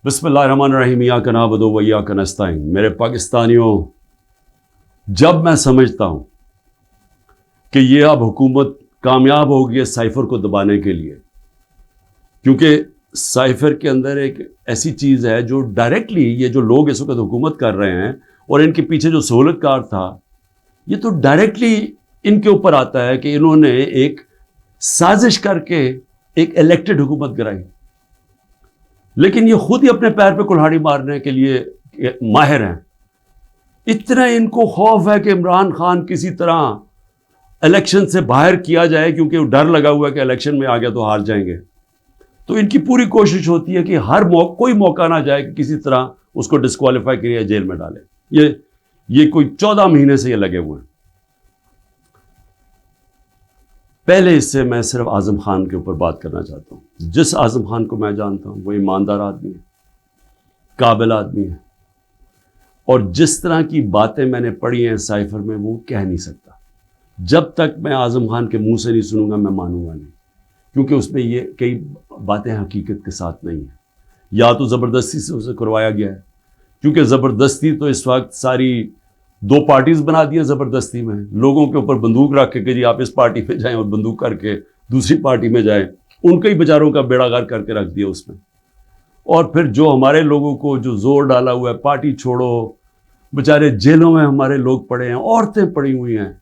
بسم اللہ الرحمن الرحیم، ایاک نعبد و ایاک نستعین۔ میرے پاکستانیوں، جب میں سمجھتا ہوں کہ یہ اب حکومت کامیاب ہوگی ہے سائفر کو دبانے کے لیے، کیونکہ سائفر کے اندر ایک ایسی چیز ہے جو ڈائریکٹلی یہ جو لوگ اس وقت حکومت کر رہے ہیں اور ان کے پیچھے جو سہولت کار تھا، یہ تو ڈائریکٹلی ان کے اوپر آتا ہے کہ انہوں نے ایک سازش کر کے ایک الیکٹڈ حکومت کرائی، لیکن یہ خود ہی اپنے پیر پہ کلہاڑی مارنے کے لیے ماہر ہیں۔ اتنا ان کو خوف ہے کہ عمران خان کسی طرح الیکشن سے باہر کیا جائے، کیونکہ ڈر لگا ہوا ہے کہ الیکشن میں آ گیا تو ہار جائیں گے۔ تو ان کی پوری کوشش ہوتی ہے کہ ہر کوئی موقع نہ جائے کہ کسی طرح اس کو ڈسکوالیفائی کریے، جیل میں ڈالے۔ یہ کوئی 14 مہینے سے یہ لگے ہوئے ہیں۔ پہلے اس سے میں صرف اعظم خان کے اوپر بات کرنا چاہتا ہوں۔ جس اعظم خان کو میں جانتا ہوں وہ ایماندار آدمی ہے، قابل آدمی ہے، اور جس طرح کی باتیں میں نے پڑھی ہیں سائفر میں وہ کہہ نہیں سکتا۔ جب تک میں اعظم خان کے منہ سے نہیں سنوں گا میں مانوں گا نہیں، کیونکہ اس میں یہ کئی باتیں حقیقت کے ساتھ نہیں ہیں، یا تو زبردستی سے اسے کروایا گیا ہے، کیونکہ زبردستی تو اس وقت ساری 2 پارٹیز بنا دی ہیں۔ زبردستی میں لوگوں کے اوپر بندوق رکھ کے کہ جی آپ اس پارٹی پہ جائیں، اور بندوق کر کے دوسری پارٹی میں جائیں، ان کے ہی بیچاروں کا بیڑا غرق کر کے رکھ دیا اس میں۔ اور پھر جو ہمارے لوگوں کو جو زور ڈالا ہوا ہے پارٹی چھوڑو، بیچارے جیلوں میں ہمارے لوگ پڑے ہیں، عورتیں پڑی ہوئی ہیں،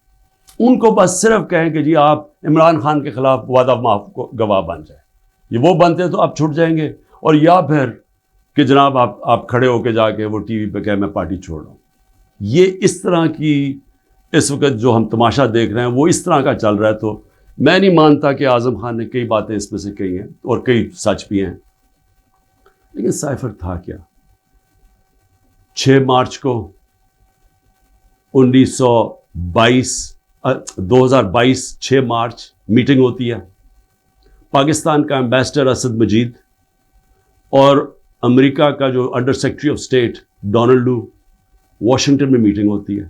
ان کو بس صرف کہیں کہ جی آپ عمران خان کے خلاف وعدہ معاف گواہ بن جائیں۔ یہ وہ بنتے تو آپ چھوٹ جائیں گے، اور یا پھر کہ جناب آپ کھڑے ہو کے جا کے وہ ٹی وی پہ کہیں میں پارٹی چھوڑ رہا ہوں۔ یہ اس طرح کی اس وقت جو ہم تماشا دیکھ رہے ہیں وہ اس طرح کا چل رہا ہے۔ تو میں نہیں مانتا کہ اعظم خان نے کئی باتیں اس میں سے کہی ہیں، اور کئی سچ بھی ہیں، لیکن سائفر تھا کیا؟ 6 مارچ کو 2022 6 مارچ میٹنگ ہوتی ہے۔ پاکستان کا ایمبیسڈر اسد مجید اور امریکہ کا جو under secretary of state Donald Lu, Washington میں میٹنگ ہوتی ہے،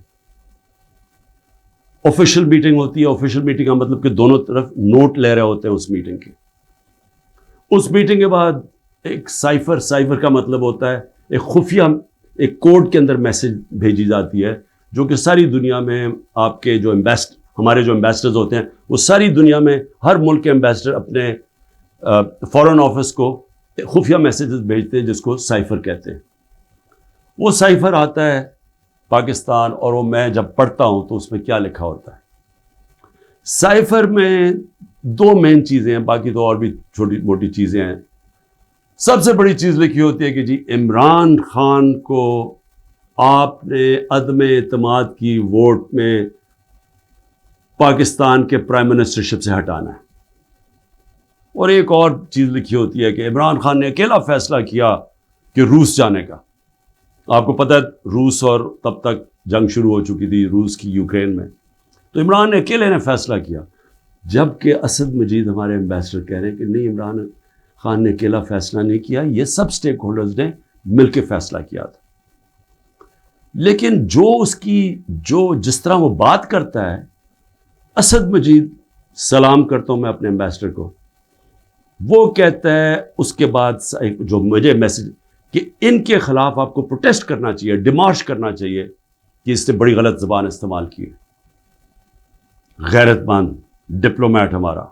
آفیشیل میٹنگ ہوتی ہے۔ آفیشیل میٹنگ کا مطلب کہ دونوں طرف نوٹ لے رہے ہوتے ہیں اس میٹنگ کے۔ اس میٹنگ کے بعد ایک سائفر کا مطلب ہوتا ہے ایک خفیہ، ایک کوڈ کے اندر میسج بھیجی جاتی ہے، جو کہ ساری دنیا میں آپ کے جو ہمارے جو ایمبیسڈرز ہوتے ہیں وہ ساری دنیا میں ہر ملک کے ایمبیسڈر اپنے فارن آفس کو خفیہ میسیجز بھیجتے ہیں، جس کو سائفر کہتے ہیں۔ وہ سائفر آتا ہے پاکستان، اور وہ میں جب پڑھتا ہوں تو اس میں کیا لکھا ہوتا ہے؟ سائفر میں 2 مین چیزیں ہیں، باقی تو اور بھی چھوٹی موٹی چیزیں ہیں۔ سب سے بڑی چیز لکھی ہوتی ہے کہ جی عمران خان کو آپ نے عدم اعتماد کی ووٹ میں پاکستان کے پرائم منسٹرشپ سے ہٹانا ہے۔ اور ایک اور چیز لکھی ہوتی ہے کہ عمران خان نے اکیلا فیصلہ کیا کہ روس جانے کا۔ آپ کو پتہ ہے روس، اور تب تک جنگ شروع ہو چکی تھی روس کی یوکرین میں، تو عمران نے اکیلے نے فیصلہ کیا، جبکہ اسد مجید ہمارے ایمبیسڈر کہہ رہے ہیں کہ نہیں، عمران خان نے اکیلا فیصلہ نہیں کیا، یہ سب سٹیک ہولڈرز نے مل کے فیصلہ کیا تھا۔ لیکن جس طرح وہ بات کرتا ہے، اسد مجید، سلام کرتا ہوں میں اپنے ایمبیسڈر کو، وہ کہتا ہے اس کے بعد جو مجھے میسج کہ ان کے خلاف آپ کو پروٹیسٹ کرنا چاہیے، ڈیمارش کرنا چاہیے کہ اس نے بڑی غلط زبان استعمال کی ہے۔ غیرت مند ڈپلومیٹ ہمارا،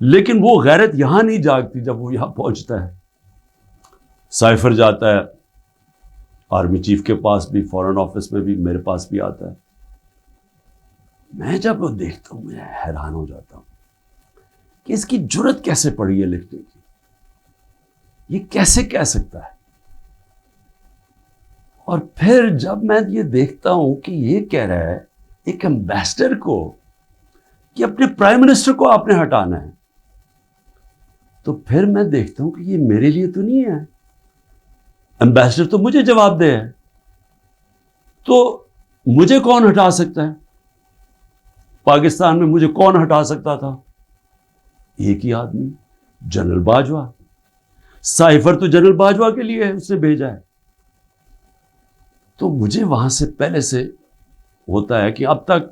لیکن وہ غیرت یہاں نہیں جاگتی جب وہ یہاں پہنچتا ہے۔ سائفر جاتا ہے آرمی چیف کے پاس بھی، فارن آفس میں بھی، میرے پاس بھی آتا ہے۔ میں جب وہ دیکھتا ہوں میں حیران ہو جاتا ہوں کہ اس کی جرت کیسے پڑی ہے لکھنے کی، یہ کیسے کہہ سکتا ہے؟ اور پھر جب میں یہ دیکھتا ہوں کہ یہ کہہ رہا ہے ایک ایمبیسڈر کو کہ اپنے پرائم منسٹر کو آپ نے ہٹانا ہے، تو پھر میں دیکھتا ہوں کہ یہ میرے لیے تو نہیں ہے، ایمبیسڈر تو مجھے جواب دے ہے، تو مجھے کون ہٹا سکتا ہے؟ پاکستان میں مجھے کون ہٹا سکتا تھا؟ ایک ہی آدمی، جنرل باجوہ۔ سائفر تو جنرل باجوہ کے لیے اس نے بھیجا ہے۔ تو مجھے وہاں سے پہلے سے ہوتا ہے کہ اب تک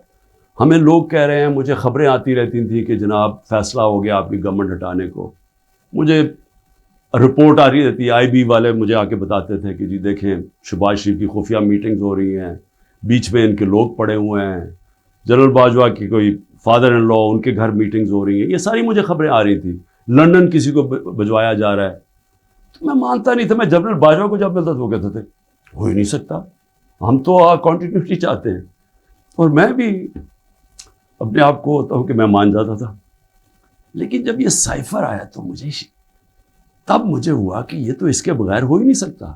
ہمیں لوگ کہہ رہے ہیں، مجھے خبریں آتی رہتی تھیں کہ جناب فیصلہ ہو گیا آپ کی گورنمنٹ ہٹانے کو، مجھے رپورٹ آ رہی رہتی ہے, آئی بی والے مجھے آ کے بتاتے تھے کہ جی دیکھیں شہباز شریف کی خفیہ میٹنگز ہو رہی ہیں, بیچ میں ان کے لوگ پڑے ہوئے ہیں, جنرل باجوہ کی کوئی فادر ان لا ان کے گھر میٹنگز ہو رہی ہیں. یہ ساری مجھے خبریں آ رہی تھیں. لندن کسی کو بھجوایا جا رہا ہے. تو میں مانتا نہیں تھا. میں جنرل باجوہ کو جب ملتا تو وہ کہتے تھے ہو ہی نہیں سکتا, ہم تو کنٹینیوٹی چاہتے ہیں. اور میں بھی اپنے آپ کو ہوتا ہوں کہ میں مان جاتا تھا. لیکن جب یہ سائفر آیا تو تب مجھے ہوا کہ یہ تو اس کے بغیر ہو ہی نہیں سکتا.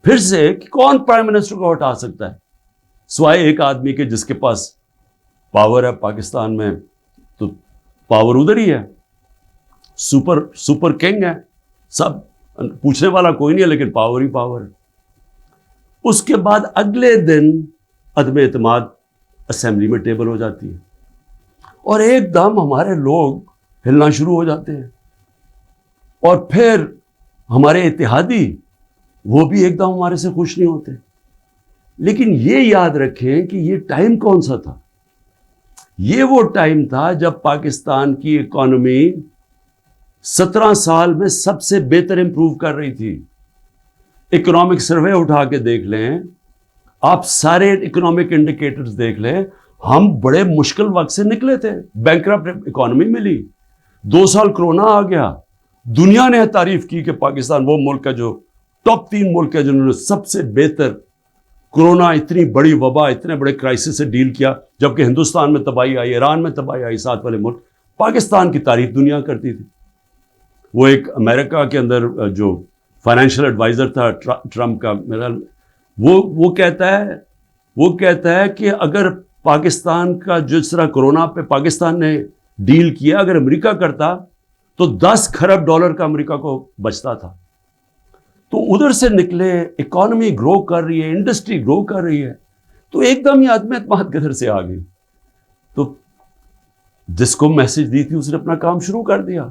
پھر سے کہ کون پرائم منسٹر کو ہٹا سکتا ہے سوائے ایک آدمی کے جس کے پاس پاور ہے پاکستان میں. تو پاور ادھر ہی ہے, سپر کنگ ہے, سب پوچھنے والا کوئی نہیں ہے, لیکن پاور ہی پاور ہے. اس کے بعد اگلے دن عدم اعتماد اسمبلی میں ٹیبل ہو جاتی ہے اور ایک دم ہمارے لوگ ہلنا شروع ہو جاتے ہیں. اور پھر ہمارے اتحادی وہ بھی ایک دم ہمارے سے خوش نہیں ہوتے. لیکن یہ یاد رکھیں کہ یہ ٹائم کون سا تھا. یہ وہ ٹائم تھا جب پاکستان کی اکانومی 17 سال میں سب سے بہتر امپروو کر رہی تھی. اکنامک سروے اٹھا کے دیکھ لیں آپ, سارے اکنامک انڈیکیٹرز دیکھ لیں, ہم بڑے مشکل وقت سے نکلے تھے. بینکرپٹ اکانومی ملی, 2 سال کرونا آ گیا. دنیا نے تعریف کی کہ پاکستان وہ ملک ہے جو ٹاپ 3 ملک ہے جنہوں نے سب سے بہتر کرونا, اتنی بڑی وبا, اتنے بڑے کرائسس سے ڈیل کیا. جبکہ ہندوستان میں تباہی آئی, ایران میں تباہی آئی, ساتھ والے ملک. پاکستان کی تعریف دنیا کرتی تھی. وہ ایک امریکہ کے اندر جو فائنینشیل ایڈوائزر تھا ٹرمپ کا, میرا وہ کہتا ہے کہ اگر پاکستان کا جس طرح کرونا پہ پاکستان نے ڈیل کیا, اگر امریکہ کرتا تو 10 کھرب ڈالر کا امریکہ کو بچتا تھا. تو ادھر سے نکلے, اکانومی گرو کر رہی ہے, انڈسٹری گرو کر رہی ہے. تو ایک دم یہ عدم اعتماد کدھر سے آ گئی. تو جس کو میسج دی تھی اس نے اپنا کام شروع کر دیا,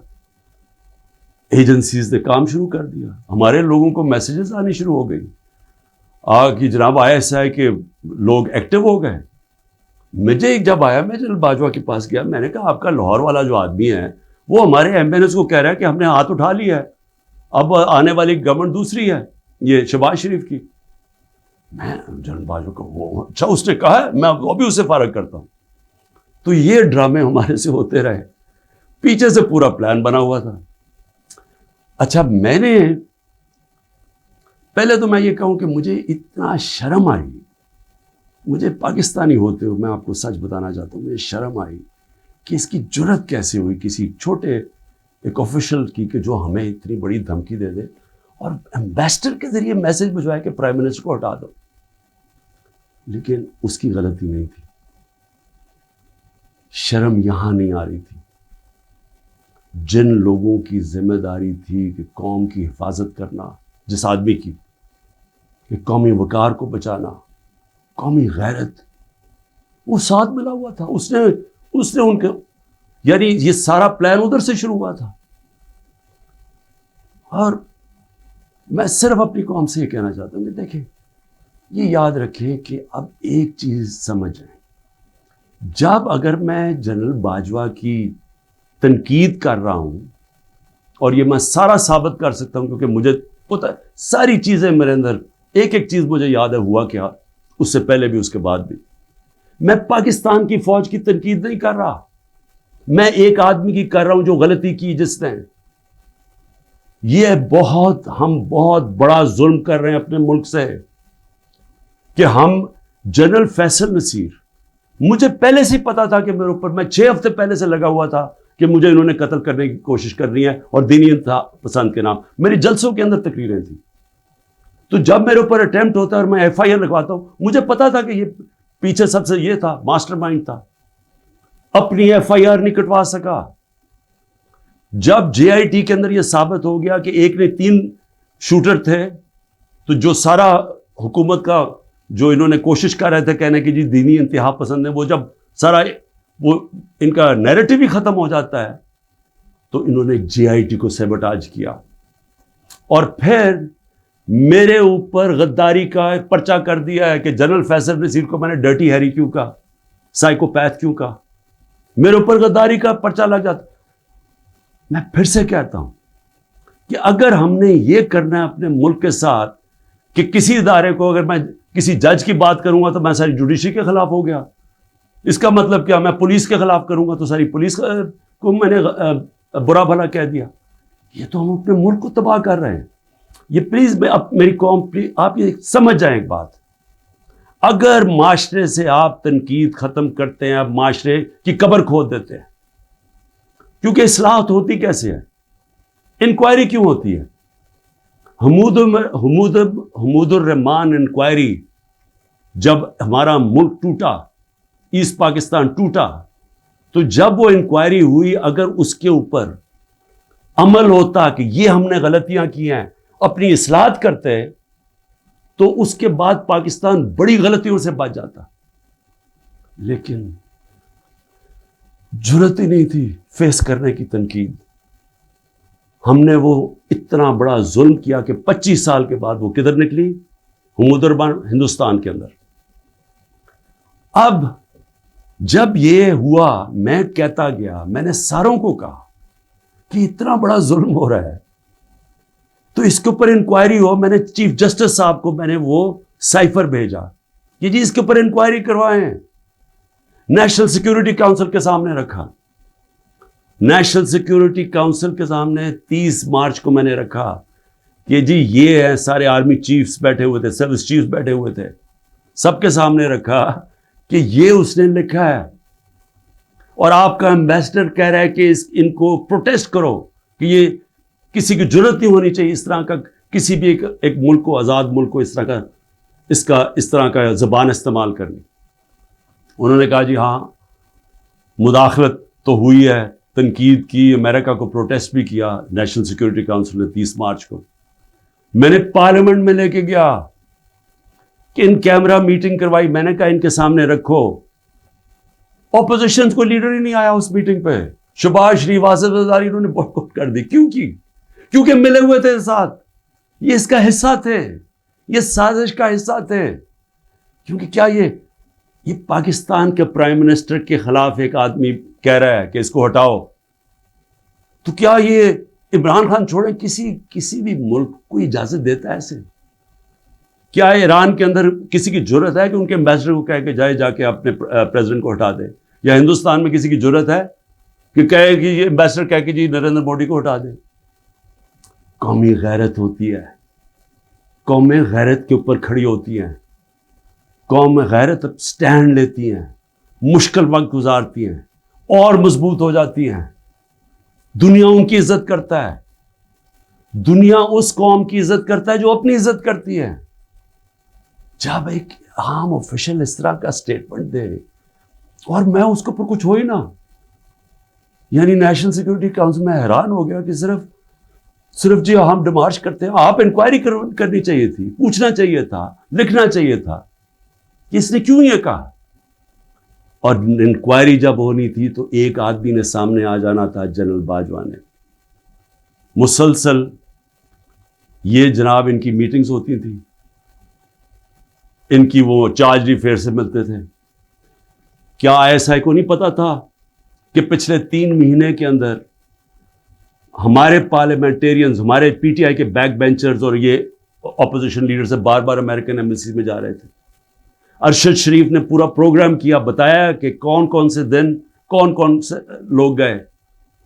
ایجنسیز نے کام شروع کر دیا, ہمارے لوگوں کو میسیجز آنی شروع ہو گئی کہ جناب ISI کے لوگ ایکٹیو ہو گئے. مجھے جب آیا, میں جنرل باجوہ کے پاس گیا, میں نے کہا آپ کا لاہور والا جو آدمی ہے وہ ہمارے ایمبینس کو کہہ رہا ہے کہ ہم نے ہاتھ اٹھا لیا ہے, اب آنے والی گورنمنٹ دوسری ہے, یہ شہباز شریف کی. میں جنرل باجوہ کو اچھا اس نے کہا ہے, میں وہ بھی اسے فارغ کرتا ہوں. تو یہ ڈرامے ہمارے سے ہوتے رہے. پیچھے سے پورا پلان بنا ہوا تھا. اچھا میں نے پہلے تو میں یہ کہوں کہ مجھے اتنا شرم آئی, مجھے پاکستانی ہوتے ہوئے میں آپ کو سچ بتانا چاہتا ہوں, مجھے شرم آئی کہ اس کی جرت کیسے ہوئی کسی چھوٹے ایک آفیشل کی کہ جو ہمیں اتنی بڑی دھمکی دے دے اور ایمبیسڈر کے ذریعے میسج بھجوائے کہ پرائم منسٹر کو ہٹا دو. لیکن اس کی غلطی نہیں تھی. شرم یہاں نہیں آ رہی تھی. جن لوگوں کی ذمہ داری تھی کہ قوم کی حفاظت کرنا, جس آدمی کی کہ قومی وقار کو بچانا, قومی غیرت, وہ ساتھ ملا ہوا تھا. اس نے ان کے, یعنی یہ سارا پلان ادھر سے شروع ہوا تھا. اور میں صرف اپنی قوم سے یہ کہنا چاہتا ہوں کہ دیکھیں, یہ یاد رکھیں کہ اب ایک چیز سمجھیں, جب اگر میں جنرل باجوہ کی تنقید کر رہا ہوں, اور یہ میں سارا ثابت کر سکتا ہوں کیونکہ مجھے پتہ ہے ساری چیزیں میرے اندر, ایک ایک چیز مجھے یاد ہے ہوا کیا, اس سے پہلے بھی اس کے بعد بھی. میں پاکستان کی فوج کی تنقید نہیں کر رہا, میں ایک آدمی کی کر رہا ہوں جو غلطی کی جس نے. یہ ہم بہت بڑا ظلم کر رہے ہیں اپنے ملک سے کہ ہم جنرل فیصل نصیر, مجھے پہلے سے پتا تھا کہ میرے اوپر, میں 6 ہفتے پہلے سے لگا ہوا تھا کہ مجھے انہوں نے قتل کرنے کی کوشش کرنی ہے اور دینی انتہا پسند کے نام. میری جلسوں کے اندر تقریریں تھیں. تو جب میرے اوپر اٹیمپٹ ہوتا ہے اور میں FIR لگواتا ہوں, مجھے پتا تھا کہ یہ پیچھے سب سے یہ تھا, ماسٹر مائنڈ تھا. اپنی FIR نہیں کٹوا سکا. جب JIT کے اندر یہ ثابت ہو گیا کہ ایک نے 3 شوٹر تھے, تو جو سارا حکومت کا جو انہوں نے کوشش کر رہے تھے کہنے کی جی دینی انتہا پسند ہے, وہ جب سارا وہ ان کا نیریٹو بھی ختم ہو جاتا ہے, تو انہوں نے JIT کو سیبوٹاج کیا. اور پھر میرے اوپر غداری کا پرچہ کر دیا ہے کہ جنرل فیصل نصیر کو میں نے ڈرٹی ہیری کیوں کہا, سائیکوپیتھ کیوں کہا, میرے اوپر غداری کا پرچہ لگ جاتا. میں پھر سے کہتا ہوں کہ اگر ہم نے یہ کرنا ہے اپنے ملک کے ساتھ کہ کسی ادارے کو اگر میں کسی جج کی بات کروں گا تو میں ساری جوڈیشری کے خلاف ہو گیا، اس کا مطلب کیا؟ میں پولیس کے خلاف کروں گا تو ساری پولیس کو میں نے برا بھلا کہہ دیا. یہ تو ہم اپنے ملک کو تباہ کر رہے ہیں. یہ پلیز میری قوم آپ یہ سمجھ جائیں ایک بات، اگر معاشرے سے آپ تنقید ختم کرتے ہیں، آپ معاشرے کی قبر کھود دیتے ہیں. کیونکہ اصلاحات ہوتی کیسے ہے؟ انکوائری کیوں ہوتی ہے؟ حمود الرحمان انکوائری جب ہمارا ملک ٹوٹا، ایسٹ پاکستان ٹوٹا، تو جب وہ انکوائری ہوئی، اگر اس کے اوپر عمل ہوتا کہ یہ ہم نے غلطیاں کی ہیں، اپنی اصلاحات کرتے، تو اس کے بعد پاکستان بڑی غلطیوں سے بچ جاتا. لیکن جرأت ہی نہیں تھی فیس کرنے کی تنقید. ہم نے وہ اتنا بڑا ظلم کیا کہ 25 سال کے بعد وہ کدھر نکلی؟ حمود الرحمان ہندوستان کے اندر. اب جب یہ ہوا، میں کہتا گیا، میں نے ساروں کو کہا کہ اتنا بڑا ظلم ہو رہا ہے تو اس کے اوپر انکوائری ہو. میں نے چیف جسٹس صاحب کو میں نے وہ سائفر بھیجا کہ جی اس کے اوپر انکوائری کروائیں. نیشنل سیکیورٹی کاؤنسل کے سامنے رکھا. نیشنل سیکیورٹی کاؤنسل کے سامنے 30 مارچ کو میں نے رکھا کہ جی یہ ہے، سارے آرمی چیفز بیٹھے ہوئے تھے، سروس چیفز بیٹھے ہوئے تھے، سب کے سامنے رکھا کہ یہ اس نے لکھا ہے اور آپ کا ایمبیسڈر کہہ رہا ہے کہ ان کو پروٹیسٹ کرو کہ یہ کسی کی جرأت نہیں ہونی چاہیے اس طرح کا، کسی بھی ایک ملک کو، آزاد ملک کو اس طرح کا زبان استعمال کرنی. انہوں نے کہا جی ہاں مداخلت تو ہوئی ہے، تنقید کی، امریکہ کو پروٹیسٹ بھی کیا نیشنل سیکیورٹی کاؤنسل نے 30 مارچ کو. میں نے پارلیمنٹ میں لے کے گیا کہ ان کیمرہ میٹنگ کروائی. میں نے کہا ان کے سامنے رکھو. اپوزیشن کو لیڈر ہی نہیں آیا اس میٹنگ پہ. شباز شریف، آصف زرداری، انہوں نے بائیکاٹ کر دی. کیوں کی؟ کیونکہ ملے ہوئے تھے ساتھ، یہ اس کا حصہ تھے، یہ سازش کا حصہ تھے. کیونکہ کیا یہ پاکستان کے پرائم منسٹر کے خلاف ایک آدمی کہہ رہا ہے کہ اس کو ہٹاؤ، تو کیا یہ عمران خان چھوڑیں؟ کسی بھی ملک کو اجازت دیتا ہے ایسے؟ کیا ایران کے اندر کسی کی جرأت ہے کہ ان کے ایمبیسڈر کو کہے کہ جا کے اپنے پریزیڈنٹ کو ہٹا دے؟ یا ہندوستان میں کسی کی جرأت ہے کہ کہے کہ یہ ایمبیسڈر کہے کہ جی نریندر مودی کو ہٹا دے؟ قومی غیرت ہوتی ہے، قومیں غیرت کے اوپر کھڑی ہوتی ہیں، قوم غیرت سٹینڈ لیتی ہیں، مشکل وقت گزارتی ہیں اور مضبوط ہو جاتی ہیں. دنیا ان کی عزت کرتا ہے، دنیا اس قوم کی عزت کرتا ہے جو اپنی عزت کرتی ہے. جب ایک عام آفیشل اس طرح کا سٹیٹمنٹ دے اور میں اس کے اوپر کچھ ہو ہی نہ، یعنی نیشنل سیکیورٹی کاؤنسل میں حیران ہو گیا کہ صرف جی ہم ڈیمارش کرتے ہیں. آپ انکوائری کرنی چاہیے تھی، پوچھنا چاہیے تھا، لکھنا چاہیے تھا کہ اس نے کیوں یہ کہا. اور انکوائری جب ہونی تھی تو ایک آدمی نے سامنے آ جانا تھا، جنرل باجوہ نے. مسلسل یہ جناب ان کی میٹنگز ہوتی تھیں، ان کی وہ چارج افیئر سے ملتے تھے. کیا ISI کو نہیں پتا تھا کہ پچھلے 3 مہینے کے اندر ہمارے پارلیمنٹیرینز، ہمارے PTI کے بیک بینچرز اور یہ اپوزیشن لیڈر سے بار بار امریکن ایمبیسی میں جا رہے تھے. ارشد شریف نے پورا پروگرام کیا، بتایا کہ کون سے دن کون سے لوگ گئے.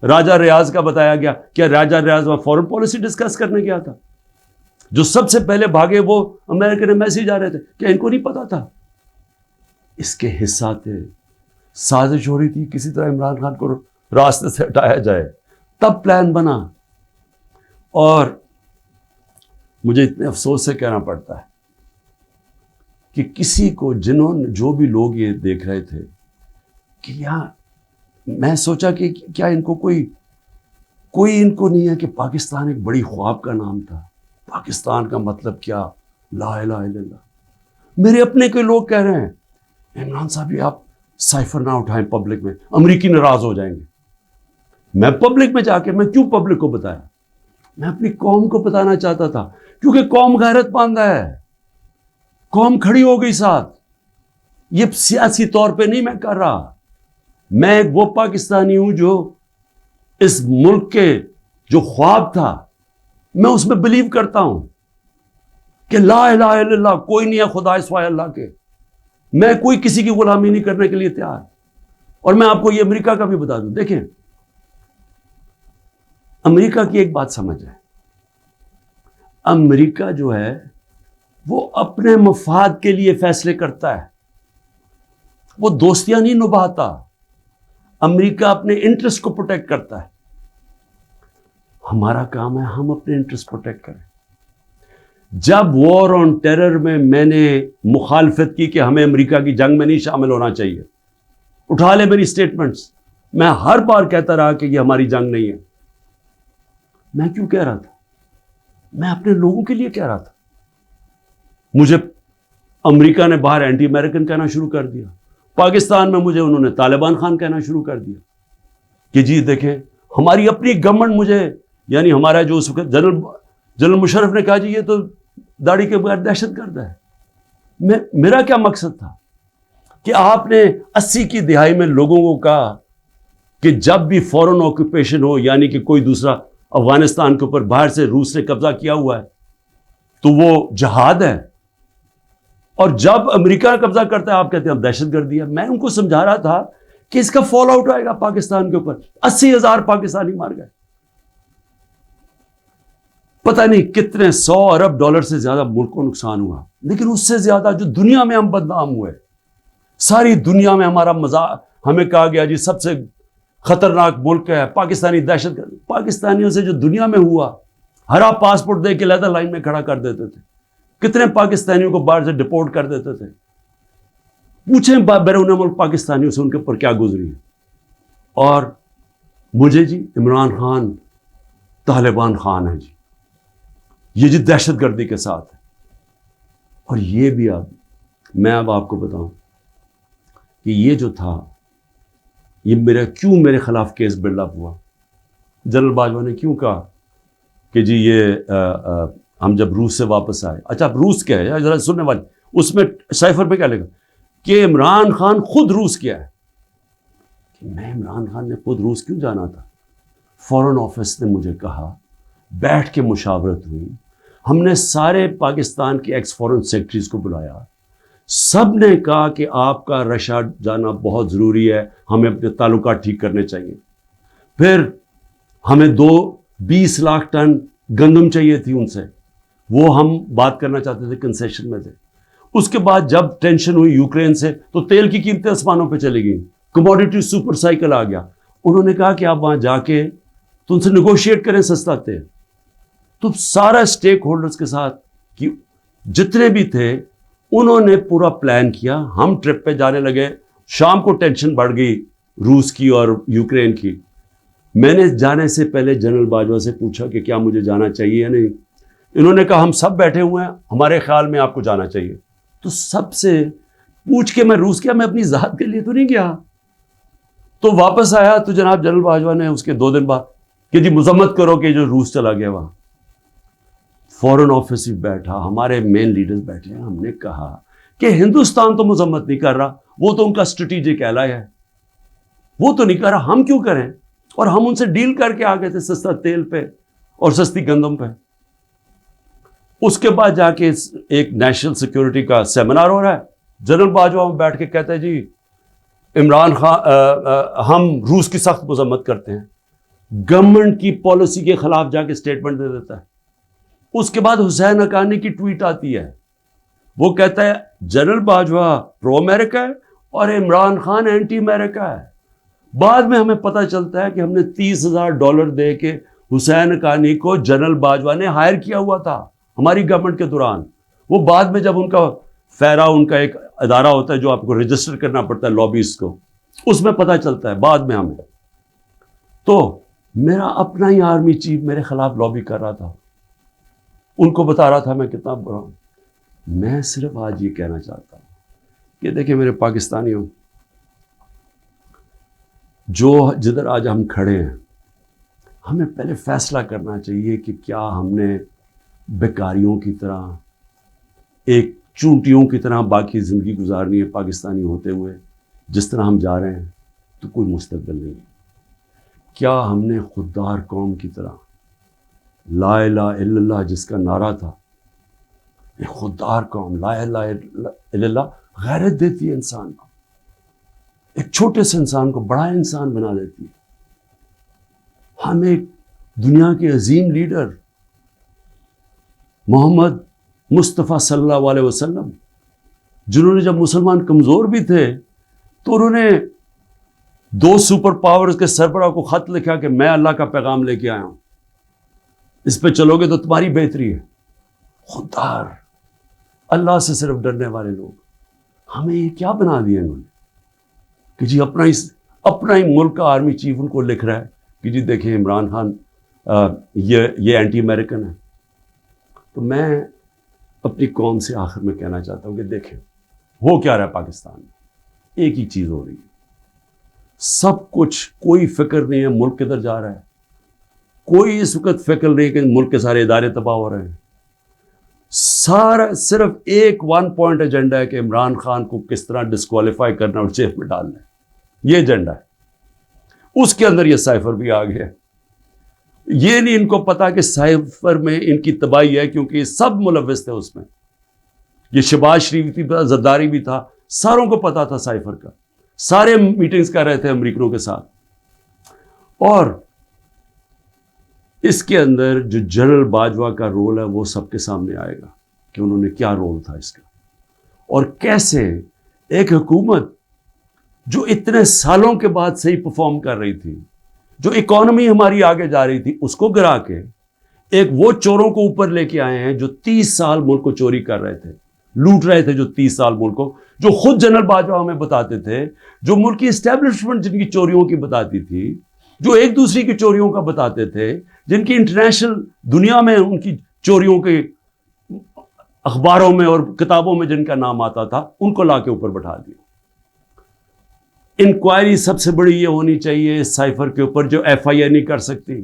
راجہ ریاض کا بتایا گیا. کیا راجہ ریاض وہاں فورن پالیسی ڈسکس کرنے گیا تھا؟ جو سب سے پہلے بھاگے وہ امریکن ایمبیسی جا رہے تھے. کیا ان کو نہیں پتا تھا؟ اس کے حصہ تھے. سازش ہو رہی تھی کسی طرح عمران خان کو راستے سے ہٹایا جائے، تب پلان بنا. اور مجھے اتنے افسوس سے کہنا پڑتا ہے کہ کسی کو جو بھی لوگ یہ دیکھ رہے تھے کہ یہاں، میں سوچا کہ کیا ان کو کوئی ان کو نہیں ہے کہ پاکستان ایک بڑی خواب کا نام تھا. پاکستان کا مطلب کیا؟ لا الہ الا اللہ. میرے اپنے کے لوگ کہہ رہے ہیں عمران صاحب یہ آپ سائفر نہ اٹھائیں پبلک میں، امریکی ناراض ہو جائیں گے. میں پبلک میں جا کے میں کیوں پبلک کو بتایا؟ میں اپنی قوم کو بتانا چاہتا تھا، کیونکہ قوم غیرت باندھا ہے، قوم کھڑی ہو گئی ساتھ. یہ سیاسی طور پہ نہیں میں کر رہا، میں ایک وہ پاکستانی ہوں جو اس ملک کے جو خواب تھا میں اس میں بلیو کرتا ہوں کہ لا الہ الا اللہ، کوئی نہیں ہے خدا سوائے اللہ کے، میں کوئی کسی کی غلامی نہیں کرنے کے لیے تیار۔ اور میں آپ کو یہ امریکہ کا بھی بتا دوں، دیکھیں امریکہ کی ایک بات سمجھ ہے، امریکہ جو ہے وہ اپنے مفاد کے لیے فیصلے کرتا ہے، وہ دوستیاں نہیں نبھاتا، امریکہ اپنے انٹرسٹ کو پروٹیکٹ کرتا ہے۔ ہمارا کام ہے ہم اپنے انٹرسٹ پروٹیکٹ کریں۔ جب وار آن ٹیرر میں نے مخالفت کی کہ ہمیں امریکہ کی جنگ میں نہیں شامل ہونا چاہیے، اٹھا لے میری سٹیٹمنٹس، میں ہر بار کہتا رہا کہ یہ ہماری جنگ نہیں ہے۔ میں کیوں کہہ رہا تھا؟ میں اپنے لوگوں کے لیے کہہ رہا تھا۔ مجھے امریکہ نے باہر اینٹی امریکن کہنا شروع کر دیا، پاکستان میں مجھے انہوں نے طالبان خان کہنا شروع کر دیا کہ جی دیکھیں ہماری اپنی گورنمنٹ مجھے، یعنی ہمارا جو اس وقت جنرل مشرف نے کہا جی یہ تو داڑھی کے بغیر دہشت گرد ہے۔ میرا کیا مقصد تھا کہ آپ نے 80 کی دہائی میں لوگوں کو کہا کہ جب بھی فورن آکوپیشن ہو، یعنی کہ کوئی دوسرا افغانستان کے اوپر باہر سے روس نے قبضہ کیا ہوا ہے تو وہ جہاد ہے، اور جب امریکہ قبضہ کرتا ہے آپ کہتے ہیں اب دہشت گردی ہے۔ میں ان کو سمجھا رہا تھا کہ اس کا فال آؤٹ آئے گا پاکستان کے اوپر، 80,000 پاکستانی مار گئے، پتہ نہیں کتنے $100 ارب سے زیادہ ملک کو نقصان ہوا، لیکن اس سے زیادہ جو دنیا میں ہم بدنام ہوئے، ساری دنیا میں ہمارا مذاق، ہمیں کہا گیا جی سب سے خطرناک ملک ہے پاکستانی دہشت گرد۔ پاکستانیوں سے جو دنیا میں ہوا، ہرا پاسپورٹ دے کے لیدر لائن میں کھڑا کر دیتے تھے، کتنے پاکستانیوں کو باہر سے ڈپورٹ کر دیتے تھے۔ پوچھیں بیرون ملک پاکستانیوں سے ان کے اوپر کیا گزری ہے۔ اور مجھے جی عمران خان طالبان خان ہے جی، یہ جی دہشت گردی کے ساتھ ہے۔ اور یہ بھی میں اب آپ کو بتاؤں کہ یہ جو تھا یہ میرے خلاف کیس بلڈ اپ ہوا۔ جنرل باجوہ نے کیوں کہا کہ جی یہ ہم جب روس سے واپس آئے، اچھا اب روس کیا ہے ذرا سننے والے، اس میں سائفر پہ کیا لکھا کہ عمران خان خود روس کیا ہے۔ میں عمران خان نے خود روس کیوں جانا تھا؟ فورن آفس نے مجھے کہا، بیٹھ کے مشاورت ہوئی، ہم نے سارے پاکستان کے ایکس فورن سیکرٹریز کو بلایا، سب نے کہا کہ آپ کا رشیا جانا بہت ضروری ہے، ہمیں اپنے تعلقات ٹھیک کرنے چاہیے۔ پھر ہمیں 20 لاکھ ٹن گندم چاہیے تھی ان سے، وہ ہم بات کرنا چاہتے تھے، کنسیشن میں تھے۔ اس کے بعد جب ٹینشن ہوئی یوکرین سے تو تیل کی قیمتیں آسمانوں پہ چلی گئیں، کموڈیٹی سپر سائیکل آ گیا۔ انہوں نے کہا کہ آپ وہاں جا کے تو ان سے نیگوشیٹ کریں سستا تیل۔ تو سارا اسٹیک ہولڈرز کے ساتھ کہ جتنے بھی تھے انہوں نے پورا پلان کیا، ہم ٹرپ پہ جانے لگے۔ شام کو ٹینشن بڑھ گئی روس کی اور یوکرین کی۔ میں نے جانے سے پہلے جنرل باجوہ سے پوچھا کہ کیا مجھے جانا چاہیے یا نہیں۔ انہوں نے کہا ہم سب بیٹھے ہوئے ہیں، ہمارے خیال میں آپ کو جانا چاہیے۔ تو سب سے پوچھ کے میں روس گیا، میں اپنی ذات کے لیے تو نہیں گیا۔ تو واپس آیا تو جناب جنرل باجوہ نے اس کے 2 دن بعد کہ جی مذمت کرو کہ جو روس چلا گیا وہاں۔ فورن آفس ہی بیٹھا، ہمارے مین لیڈرز بیٹھے ہیں، ہم نے کہا کہ ہندوستان تو مذمت نہیں کر رہا، وہ تو ان کا اسٹریٹجک ایلائی ہے، وہ تو نہیں کر رہا، ہم کیوں کریں؟ اور ہم ان سے ڈیل کر کے آ گئے تھے سستا تیل پہ اور سستی گندم پہ۔ اس کے بعد جا کے ایک نیشنل سیکیورٹی کا سیمینار ہو رہا ہے، جنرل باجوہ بیٹھ کے کہتا ہے جی عمران خان ہم روس کی سخت مذمت کرتے ہیں، گورنمنٹ کی پالیسی کے خلاف جا کے اسٹیٹمنٹ دے دیتا ہے۔ اس کے بعد حسین حقانی کی ٹویٹ آتی ہے، وہ کہتا ہے جنرل باجوہ پرو امریکہ ہے اور عمران خان اینٹی امریکہ ہے۔ بعد میں ہمیں پتہ چلتا ہے کہ ہم نے $30,000 دے کے حسین حقانی کو جنرل باجوہ نے ہائر کیا ہوا تھا ہماری گورنمنٹ کے دوران۔ وہ بعد میں جب ان کا فیرا، ان کا ایک ادارہ ہوتا ہے جو آپ کو رجسٹر کرنا پڑتا ہے لابیز کو، اس میں پتہ چلتا ہے بعد میں ہمیں۔ تو میرا اپنا ہی آرمی چیف میرے خلاف لابی کر رہا تھا، ان کو بتا رہا تھا میں کتنا برا ہوں۔ میں صرف آج یہ کہنا چاہتا ہوں کہ دیکھیں میرے پاکستانیوں، جو جدھر آج ہم کھڑے ہیں، ہمیں پہلے فیصلہ کرنا چاہیے کہ کیا ہم نے بیکاریوں کی طرح، ایک چونٹیوں کی طرح باقی زندگی گزارنی ہے پاکستانی ہوتے ہوئے؟ جس طرح ہم جا رہے ہیں تو کوئی مستقبل نہیں ہے۔ کیا ہم نے خوددار قوم کی طرح لا الہ الا اللہ جس کا نعرہ تھا، ایک خوددار قوم، لا الہ الا اللہ غیرت دیتی ہے انسان کو، ایک چھوٹے سے انسان کو بڑا انسان بنا دیتی ہے۔ ہم ایک دنیا کے عظیم لیڈر محمد مصطفیٰ صلی اللہ علیہ وسلم، جنہوں نے جب مسلمان کمزور بھی تھے تو انہوں نے 2 سپر پاورز کے سربراہ کو خط لکھا کہ میں اللہ کا پیغام لے کے آیا ہوں، اس پہ چلو گے تو تمہاری بہتری ہے۔ خوددار، اللہ سے صرف ڈرنے والے لوگ، ہمیں یہ کیا بنا دیا انہوں نے کہ جی اپنا ہی ملک کا آرمی چیف ان کو لکھ رہا ہے کہ جی دیکھیں عمران خان یہ اینٹی امریکن ہے۔ تو میں اپنی قوم سے آخر میں کہنا چاہتا ہوں کہ دیکھیں ہو کیا رہا ہے پاکستان میں، ایک ہی چیز ہو رہی ہے، سب کچھ، کوئی فکر نہیں ہے ملک کدھر جا رہا ہے، کوئی اس وقت فکر نہیں کہ ملک کے سارے ادارے تباہ ہو رہے ہیں، سارا صرف ایک 1 پوائنٹ ایجنڈا ہے کہ عمران خان کو کس طرح ڈسکوالیفائی کرنا اور جیل میں ڈالنا ہے، یہ ایجنڈا ہے۔ اس کے اندر یہ سائفر بھی آ گیا ہے۔ یہ نہیں ان کو پتا کہ سائفر میں ان کی تباہی ہے، کیونکہ یہ سب ملوث تھے اس میں، یہ شہباز شریف بھی تھا، زرداری بھی تھا، ساروں کو پتا تھا سائفر کا، سارے میٹنگز کر رہے تھے امریکنوں کے ساتھ۔ اور اس کے اندر جو جنرل باجوہ کا رول ہے وہ سب کے سامنے آئے گا کہ انہوں نے کیا رول تھا اس کا، اور کیسے ایک حکومت جو اتنے سالوں کے بعد صحیح پرفارم کر رہی تھی، جو اکانومی ہماری آگے جا رہی تھی، اس کو گرا کے ایک وہ چوروں کو اوپر لے کے آئے ہیں جو 30 سال ملک کو چوری کر رہے تھے، لوٹ رہے تھے، جو 30 سال ملک کو، جو خود جنرل باجوہ ہمیں بتاتے تھے، جو ملک کی اسٹیبلشمنٹ جن کی چوریوں کی بتاتی تھی، جو ایک دوسری کی چوریوں کا بتاتے تھے، جن کی انٹرنیشنل دنیا میں ان کی چوریوں کے اخباروں میں اور کتابوں میں جن کا نام آتا تھا، ان کو لا کے اوپر بٹھا دیا۔ انکوائری سب سے بڑی یہ ہونی چاہیے اس سائفر کے اوپر، جو ایف آئی اے نہیں کر سکتی۔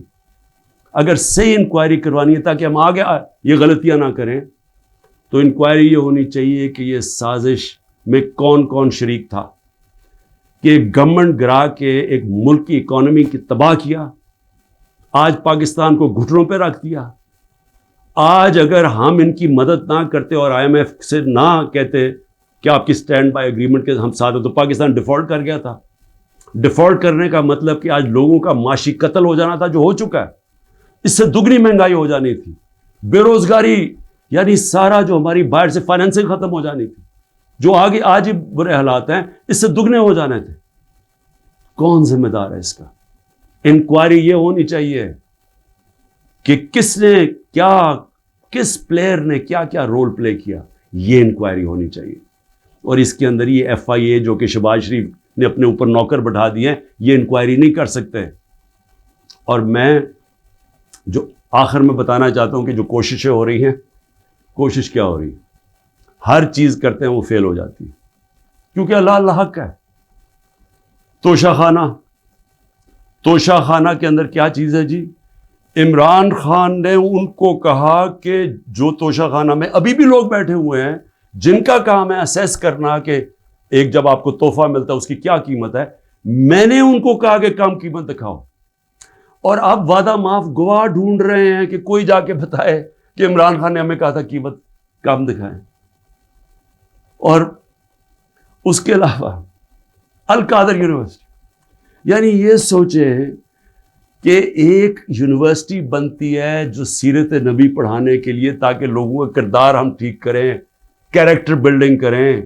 اگر صحیح انکوائری کروانی ہے تاکہ ہم آگے یہ غلطیاں نہ کریں، تو انکوائری یہ ہونی چاہیے کہ یہ سازش میں کون کون شریک تھا، کہ گورنمنٹ گرا کے ایک ملک کی اکانومی کی تباہ کیا، آج پاکستان کو گھٹنوں پہ رکھ دیا۔ آج اگر ہم ان کی مدد نہ کرتے اور آئی ایم ایف سے نہ کہتے کہ آپ کی سٹینڈ بائی ایگریمنٹ کے ہم ساتھ ہیں، تو پاکستان ڈیفالٹ کر گیا تھا۔ ڈیفالٹ کرنے کا مطلب کہ آج لوگوں کا معاشی قتل ہو جانا تھا، جو ہو چکا ہے، اس سے دگنی مہنگائی ہو جانی تھی، بے روزگاری، یعنی سارا جو ہماری باہر سے فائنینسنگ ختم ہو جانی تھی، جو آگے آج ہی برے حالات ہیں، اس سے دگنے ہو جانے تھے۔ کون ذمہ دار ہے اس کا؟ انکوائری یہ ہونی چاہیے کہ کس نے کیا، کس پلیئر نے کیا کیا رول پلے کیا، یہ انکوائری ہونی چاہیے۔ اور اس کے اندر یہ ایف آئی اے جو کہ شہباز شریف نے اپنے اوپر نوکر بٹھا دیے ہیں، یہ انکوائری نہیں کر سکتے۔ اور میں جو آخر میں بتانا چاہتا ہوں کہ جو کوششیں ہو رہی ہیں، کوشش کیا ہو رہی ہے؟ ہر چیز کرتے ہیں وہ فیل ہو جاتی ہے، کیونکہ اللہ حق ہے۔ توشہ خانہ کے اندر کیا چیز ہے جی؟ عمران خان نے ان کو کہا کہ جو توشہ خانہ میں ابھی بھی لوگ بیٹھے ہوئے ہیں، جن کا کام ہے اسیس کرنا کہ ایک جب آپ کو تحفہ ملتا ہے اس کی کیا قیمت ہے، میں نے ان کو کہا کہ کم قیمت دکھاؤ، اور اب وعدہ معاف گواہ ڈھونڈ رہے ہیں کہ کوئی جا کے بتائے کہ عمران خان نے ہمیں کہا تھا قیمت کم دکھائیں۔ اور اس کے علاوہ القادر یونیورسٹی، یعنی یہ سوچیں کہ ایک یونیورسٹی بنتی ہے جو سیرت نبی پڑھانے کے لیے، تاکہ لوگوں کا کردار ہم ٹھیک کریں، کیریکٹر بلڈنگ کریں،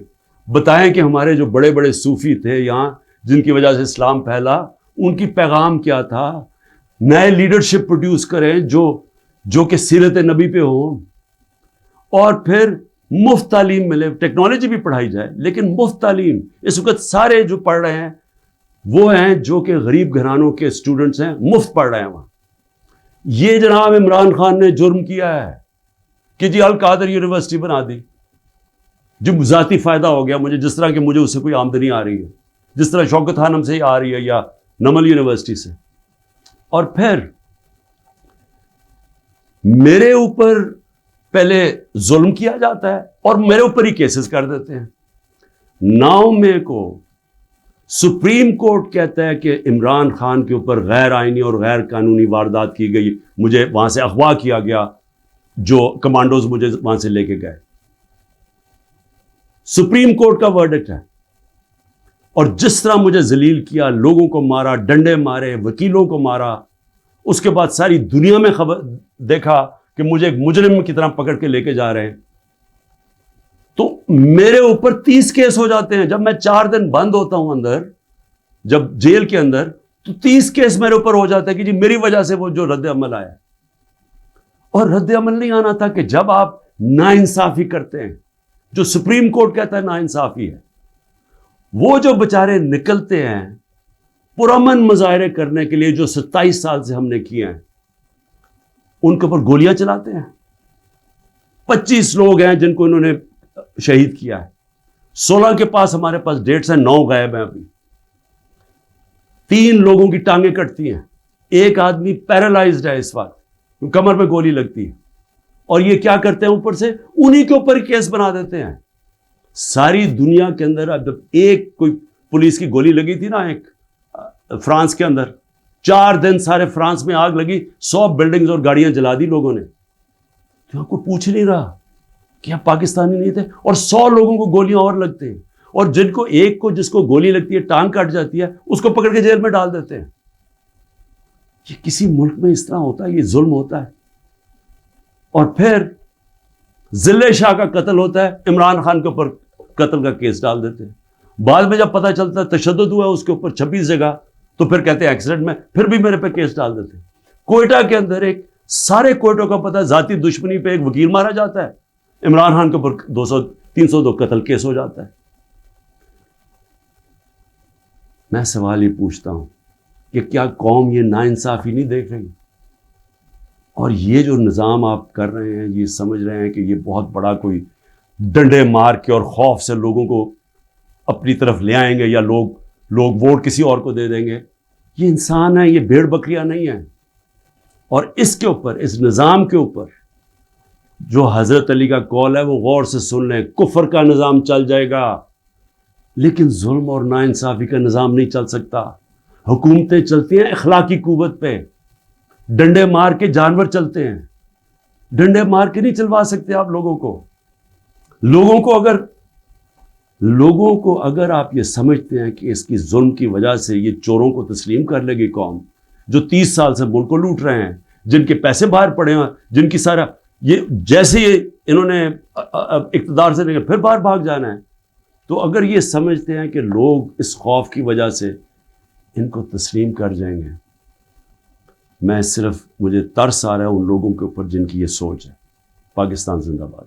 بتائیں کہ ہمارے جو بڑے بڑے صوفی تھے یہاں، جن کی وجہ سے اسلام پھیلا، ان کی پیغام کیا تھا، نئے لیڈرشپ پروڈیوس کریں جو کہ سیرت نبی پہ ہوں، اور پھر مفت تعلیم ملے، ٹیکنالوجی بھی پڑھائی جائے لیکن مفت تعلیم۔ اس وقت سارے جو پڑھ رہے ہیں وہ ہیں جو کہ غریب گھرانوں کے اسٹوڈنٹس ہیں، مفت پڑھ رہے ہیں وہاں۔ یہ جناب عمران خان نے جرم کیا ہے کہ جی القادر یونیورسٹی بنا دی، جو ذاتی فائدہ ہو گیا مجھے، جس طرح کہ مجھے اس سے کوئی آمدنی آ رہی ہے، جس طرح شوکت خانم سے ہی آ رہی ہے یا نمل یونیورسٹی سے۔ اور پھر میرے اوپر پہلے ظلم کیا جاتا ہے اور میرے اوپر ہی کیسز کر دیتے ہیں۔ 9 مئی کو سپریم کورٹ کہتا ہے کہ عمران خان کے اوپر غیر آئینی اور غیر قانونی واردات کی گئی، مجھے وہاں سے اغوا کیا گیا، جو کمانڈوز مجھے وہاں سے لے کے گئے. سپریم کورٹ کا ورڈکٹ ہے. اور جس طرح مجھے ذلیل کیا، لوگوں کو مارا، ڈنڈے مارے، وکیلوں کو مارا، اس کے بعد ساری دنیا میں خبر دیکھا کہ مجھے ایک مجرم کی طرح پکڑ کے لے کے جا رہے ہیں. تو میرے اوپر 30 کیس ہو جاتے ہیں. جب میں 4 دن بند ہوتا ہوں اندر، جب جیل کے اندر، تو 30 کیس میرے اوپر ہو جاتا ہے کہ جی میری وجہ سے وہ جو رد عمل آیا. اور رد عمل نہیں آنا تھا کہ جب آپ ناانصافی کرتے ہیں، جو سپریم کورٹ کہتا ہے ناانصافی ہے، وہ جو بچارے نکلتے ہیں پرامن مظاہرے کرنے کے لیے، جو 27 سال سے ہم نے کیے ہیں، ان کے اوپر گولیاں چلاتے ہیں. 25 لوگ ہیں جن کو انہوں نے شہید کیا ہے. 16 کے پاس ہمارے پاس ڈیٹس ہیں، 9 غائب ہیں ابھی. 3 لوگوں کی ٹانگیں کٹتی ہیں. ایک آدمی پیرالائزڈ ہے اس وقت، کمر میں گولی لگتی ہے. اور یہ کیا کرتے ہیں، اوپر سے انہی کے اوپر کیس بنا دیتے ہیں. ساری دنیا کے اندر اب ایک کوئی پولیس کی گولی لگی تھی نا ایک فرانس کے اندر، 4 دن سارے فرانس میں آگ لگی، 100 بلڈنگز اور گاڑیاں جلا دی لوگوں نے. تو یہاں کوئی پوچھ نہیں رہا کہ آپ پاکستانی نہیں تھے. اور 100 لوگوں کو گولیاں اور لگتے ہیں، اور جن کو ایک کو جس کو گولی لگتی ہے، ٹانگ کٹ جاتی ہے، اس کو پکڑ کے جیل میں ڈال دیتے ہیں. یہ کسی ملک میں اس طرح ہوتا ہے؟ یہ ظلم ہوتا ہے. اور پھر ضلع شاہ کا قتل ہوتا ہے، عمران خان کے اوپر قتل کا کیس ڈال دیتے ہیں. بعد میں جب پتہ چلتا ہے تشدد ہوا اس کے اوپر 26 جگہ، تو پھر کہتے ہیں ایکسیڈنٹ میں، پھر بھی میرے پہ کیس ڈال دیتے ہیں. کوئٹہ کے اندر ایک سارے کوئٹوں کا پتہ ہے، ذاتی دشمنی پہ ایک وکیل مارا جاتا ہے، عمران خان کے اوپر 302 قتل کیس ہو جاتا ہے. میں سوال یہ پوچھتا ہوں کہ کیا قوم یہ ناانصافی نہیں دیکھ رہی؟ اور یہ جو نظام آپ کر رہے ہیں، یہ سمجھ رہے ہیں کہ یہ بہت بڑا کوئی ڈنڈے مار کے اور خوف سے لوگوں کو اپنی طرف لے آئیں گے، یا لوگ ووٹ کسی اور کو دے دیں گے. یہ انسان ہے، یہ بھیڑ بکریاں نہیں ہیں. اور اس کے اوپر، اس نظام کے اوپر جو حضرت علی کا قول ہے وہ غور سے سن لیں. کفر کا نظام چل جائے گا، لیکن ظلم اور ناانصافی کا نظام نہیں چل سکتا. حکومتیں چلتی ہیں اخلاقی قوت پہ. ڈنڈے مار کے جانور چلتے ہیں، ڈنڈے مار کے نہیں چلوا سکتے آپ لوگوں کو. لوگوں کو اگر آپ یہ سمجھتے ہیں کہ اس کی ظلم کی وجہ سے یہ چوروں کو تسلیم کر لے گی قوم، جو 30 سال سے ملک کو لوٹ رہے ہیں، جن کے پیسے باہر پڑے ہیں، جن کی سارا یہ جیسے انہوں نے اقتدار سے پھر باہر بھاگ جانا ہے، تو اگر یہ سمجھتے ہیں کہ لوگ اس خوف کی وجہ سے ان کو تسلیم کر جائیں گے، مجھے ترس آ رہا ہے ان لوگوں کے اوپر جن کی یہ سوچ ہے. پاکستان زندہ باد.